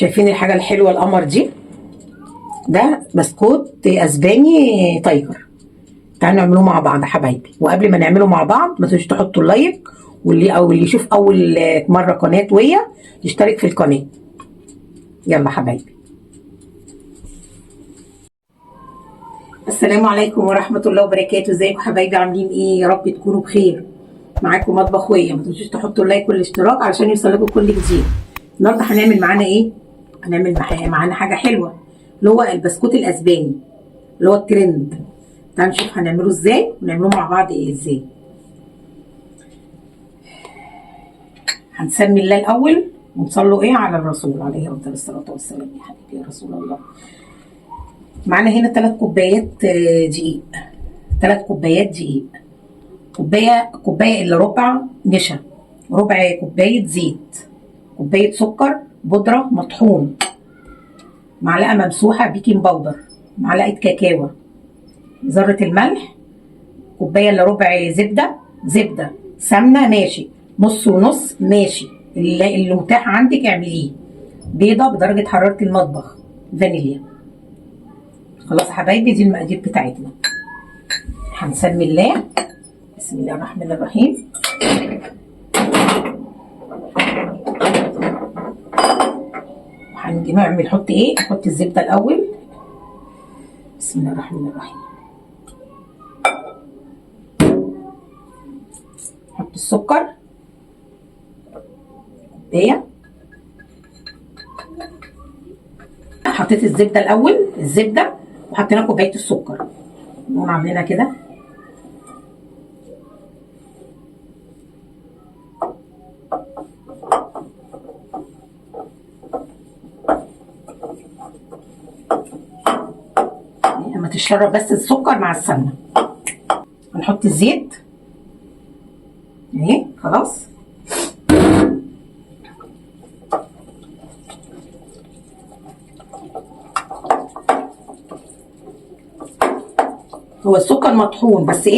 شايفين الحاجه الحلوه القمر دي؟ ده بسكوت اسباني تايجر. تعالوا نعمله مع بعض يا حبايبي. وقبل ما نعمله مع بعض ما تنسوش تحطوا اللايك، واللي يشوف اول مره قناه ويا يشترك في القناه. يلا حبايبي. السلام عليكم ورحمه الله وبركاته. ازيكم حبايبي؟ عاملين ايه؟ يا رب تكونوا بخير. معاكم مطبخ ويا. ما تنسوش تحطوا اللايك والاشتراك علشان يوصلكم كل جديد. النهارده هنعمل معانا ايه؟ هنعمل معانا حاجه حلوه، اللي هو البسكوت الاسباني اللي هو الترند. تعالوا نشوف هنعمله ازاي ونعمله مع بعض ازاي. هنسمي الله الاول ونصلوا على الرسول عليه افضل الصلاه والسلام. يا حبيبي يا رسول الله. معانا هنا 3 كوبايات دقيق. 3 كوبايات دقيق. كوبايه الا ربع نشا، ربع كوبايه زيت، كوبايه سكر بودره مطحون، معلقه ممسوحه بيكنج باودر، معلقه كاكاو، ذره الملح، كوبايه الا ربع زبده، سمنه ماشي، نص ونص ماشي، اللي متاح عندك اعمليه، بيضه بدرجه حراره المطبخ، فانيليا. خلاص يا حبايبي، دي المقادير بتاعتنا. هنسمي الله. بسم الله الرحمن الرحيم. هنجي نعمل نحط نحط الزبده الاول. بسم الله الرحمن الرحيم. نحط السكر كوبايه. حطيت الزبده الاول، وحطينا كوبايه السكر. نقوم عاملينها كده. لما تشرب بس السكر مع السمنه. هنحط الزيت اهي. خلاص. هو السكر مطحون بس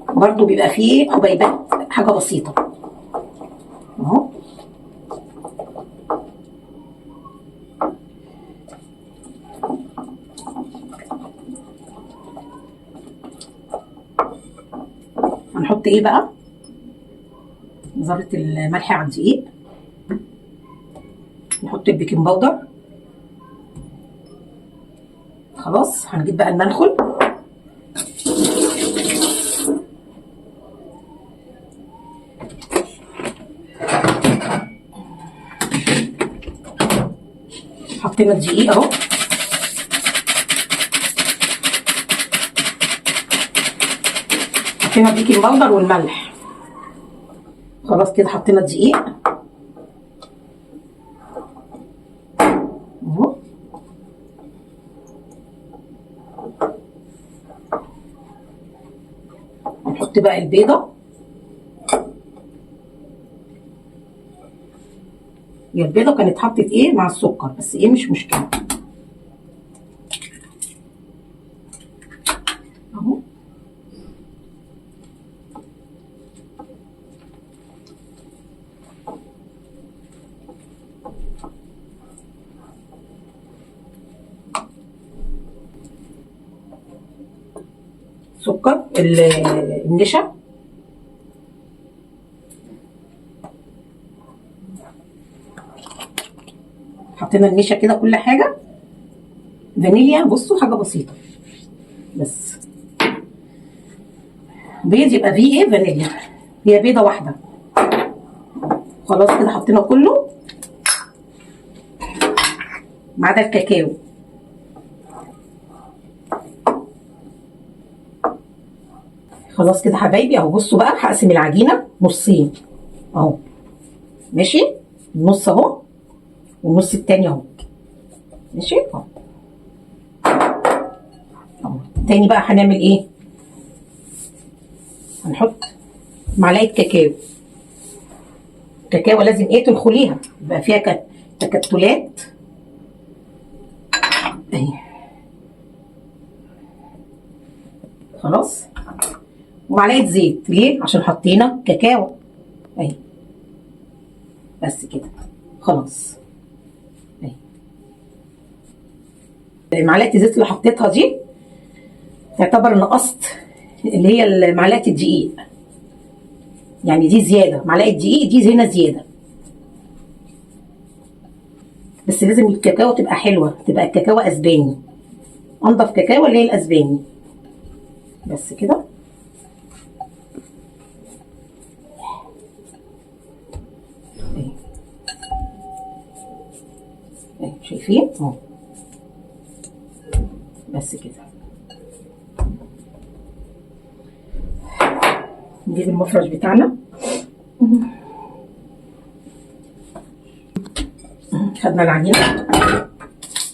برضو بيبقى فيه حبيبات حاجه بسيطه اهو. هنحط بقى ذره الملح على الدقيق. نحط البيكنج باودر. خلاص. هنجيب بقى المنخل. حطينا الدقيق اهو. حطينا البيكنج باودر والملح. خلاص كده حطينا الدقيق اهو. نحط بقى البيضه. هي البيضه كانت اتحطت مع السكر بس مش مشكله اهو. سكر النشا. حطينا النشا كده كل حاجه. فانيليا بصوا حاجه بسيطه بس. بيض يبقى فيه فانيليا. هي بيضه واحده. خلاص كده حطينا كله ما عدا الكاكاو. خلاص كده حبايبي اهو. بصوا بقى هقسم العجينه نصين اهو. ماشي. النص اهو والنص التاني اهو. ماشي اهو. تاني بقى هنعمل هنحط معلقه كاكاو. الكاكاو لازم تنخليها يبقى فيها تكتلات اهي. خلاص. ومعلقه زيت. ليه؟ عشان حطينا كاكاو اهي. بس كده خلاص اهي. معلقه الزيت اللي حطيتها دي تعتبر نقصت اللي هي معلقه الدقيق، يعني دي زياده، معلقه دقيق دي هنا زياده. بس لازم الكاكاو تبقى حلوه، تبقى الكاكاو اسباني، انضف كاكاو اللي هي الاسباني. بس كده. شايفين اهو، بس كده. نجيب المفرش بتاعنا، خدنا العجينه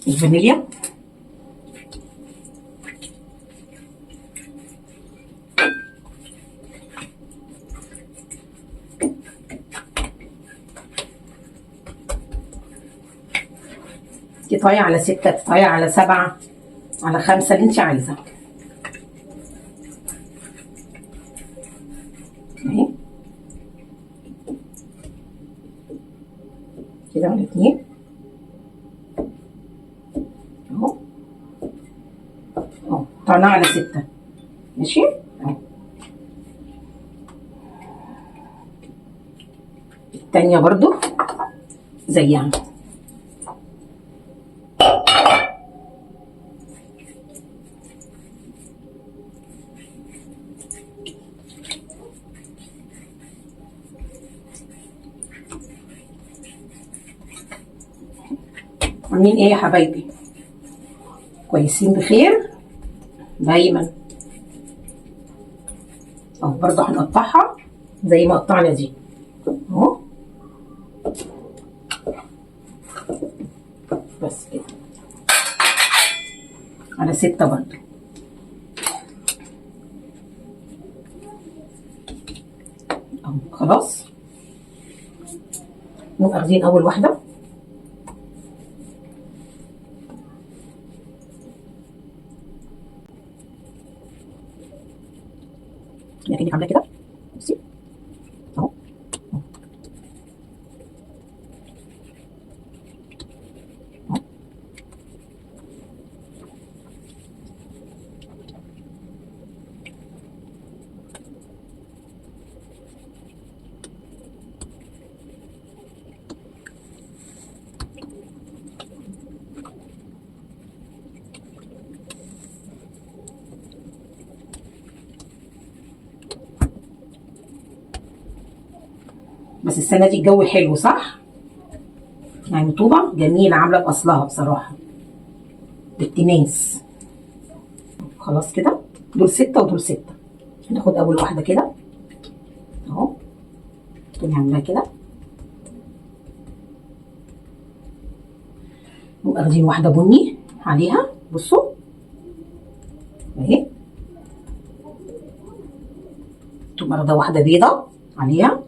الفانيليا، تقطعي على 6، تقطعي على 7، على 5 اللي انت عايزه. اهي كده على 2 اهو، قطعناها على 6. ماشي اهو. التانية برضو زيها. عاملين ايه يا حبايبي؟ كويسين بخير دايما. اهو برضه هنقطعها زي ما قطعنا دي اهو، بس كده على 6 برضه. اهو خلاص. نقوم اخدين اول واحده، يعني عامله كده. بصي اهو، بس السنه دي الجو حلو صح؟ يعني طوبه جميله عامله باصلها بصراحه بالتناس. خلاص كده، دول 6 ودول 6. هناخد اول واحده كده اهو، تقومي عاملاها كده، واخدين واحده بني عليها. بصوا اهي، تقوم واخده واحده بيضه عليها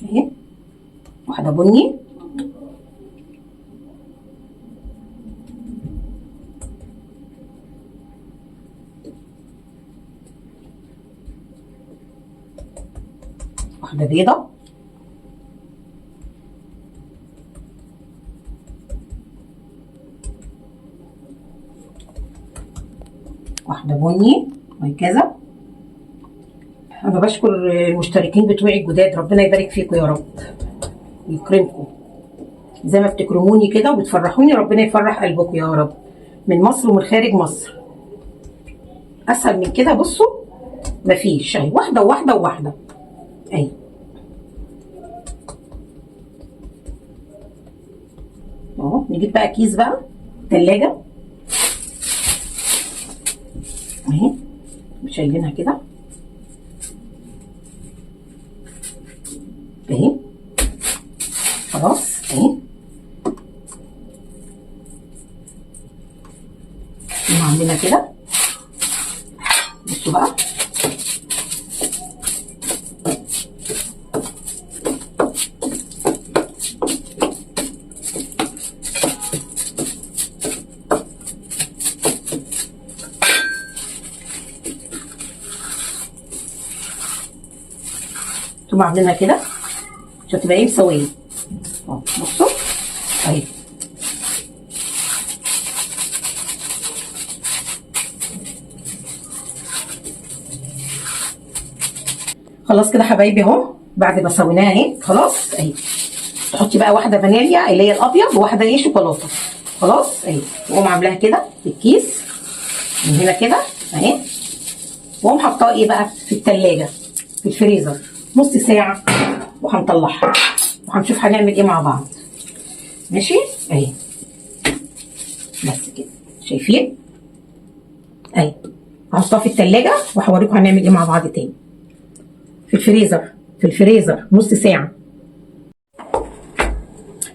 اهي، واحده بني، واحده بيضه، واحده بني، وهكذا. انا بشكر المشتركين بتوعي الجداد، ربنا يبارك فيكم يا رب ويكرمكم زي ما بتكرموني كده وبتفرحوني، ربنا يفرح قلبكم يا رب، من مصر ومن خارج مصر. اسهل من كده بصوا مفيش. اهي واحده وواحده وواحده اهي. اهو نجيب بقى كيس بقى تلاجة اهي، شايلينها كده اهي. خلاص اهي، عاملينها كده. بصوا بقى تقوم عاملينها كده عشان تبقى ايه مسويه. بصوا اهي. خلاص كده حبايبي اهو، بعد ما سويناها اهي خلاص اهي. تحطي بقى واحده فانيليا اللي هي الابيض وواحده ايه شوكولاته. خلاص اهي. واقوم عاملاها كده في الكيس من هنا كده اهي، واقوم حطاها ايه بقى في التلاجة في الفريزر نص ساعه، وهنطلعها وهنشوف هنعمل ايه مع بعض. ماشي اهي. بس كده شايفين اهي. هحطها في التلاجة وهوريكم هنعمل ايه مع بعض تاني. في الفريزر نص ساعه.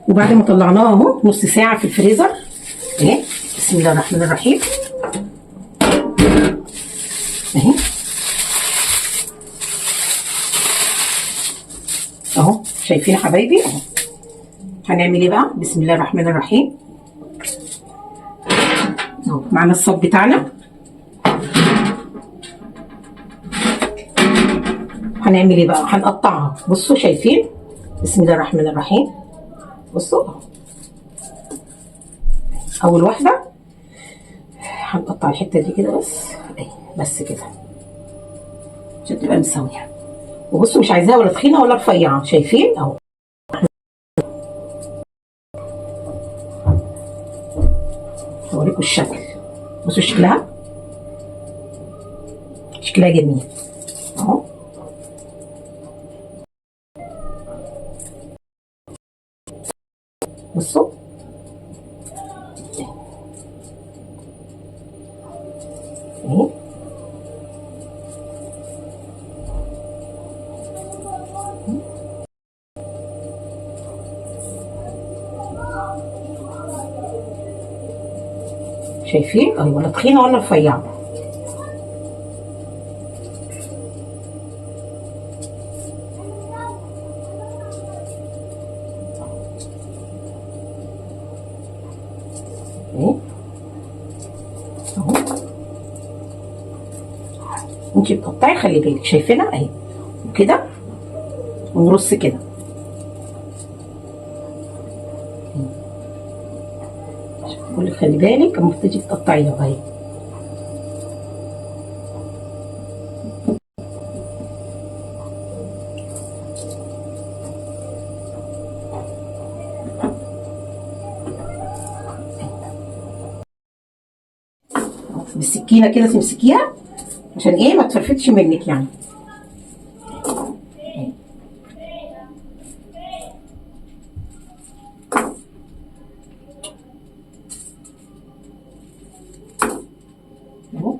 وبعد ما طلعناها اهو نص ساعه في الفريزر اهي، بسم الله الرحمن الرحيم اهي اهو. شايفين يا حبايبي اهو. هنعمل ايه بقى؟ بسم الله الرحمن الرحيم اهو. معانا الصوص بتاعنا. هنعمل ايه بقى؟ هنقطعها. بصوا شايفين؟ بسم الله الرحمن الرحيم. بصوا اهو. اول واحده هنقطع الحته دي كده بس اهي، بس كده عشان تبقى مساويه. وبصوا مش عايزاها ولا تخينه ولا رفيعه. شايفين اهو. هوريكم الشكل. بصوا شكلها جميل اهو. بصوا اهي. شايفين اهي، ولا تخينه ولا رفيعه. اهي اهو. انتي بتقطعي خلي بالك. شايفينها اهي وكده، ونرص كده. بقول لك خلي بالك اما تيجي تقطعيها اهي. بالسكينه كده تمسكيها عشان ايه ما تفرفتش منك يعني. اهو.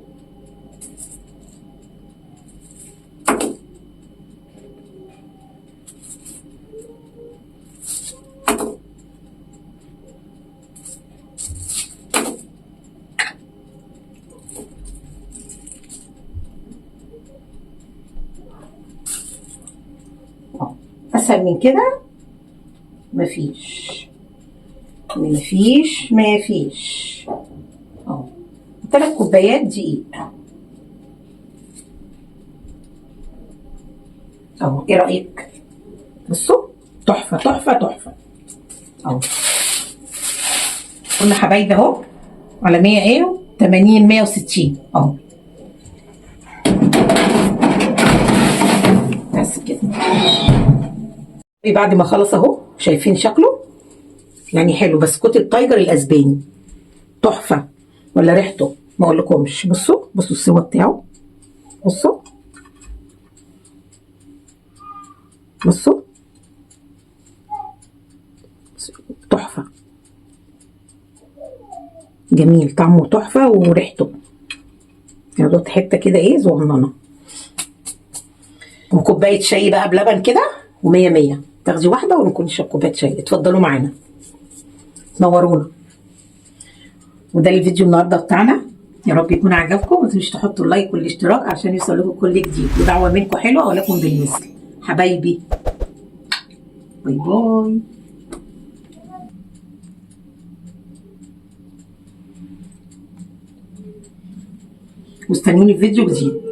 اسهل من كده مفيش اهو. 3 كوبايات دقيق اهو. ايه رايك؟ بصوا تحفه تحفه تحفه اهو. قلنا حبايبي اهو على 100 ايه 80 160 اهو. بس كده. بعد ما خلص اهو شايفين شكله يعني حلو. بسكوت التايجر الاسباني تحفه، ولا ريحته ما اقولكمش. بصوا السوا بتاعه. بصوا تحفه، جميل طعمه تحفه وريحته. يعني دوت حته كده ايه صغننه. وكوبايه شاي بقى بلبن كده ومية مية. تاخدي واحده ونكون نشرب كوبايه شاي. اتفضلوا معانا نورونا. وده الفيديو النهارده بتاعنا. يا رب يكون عجبكم. ما تنسوش تحطوا اللايك والاشتراك عشان يوصل لكم كل جديد. ودعوه منكم حلوه ولكم بالمثل حبايبي. باي باي. واستنوني في فيديو جديد.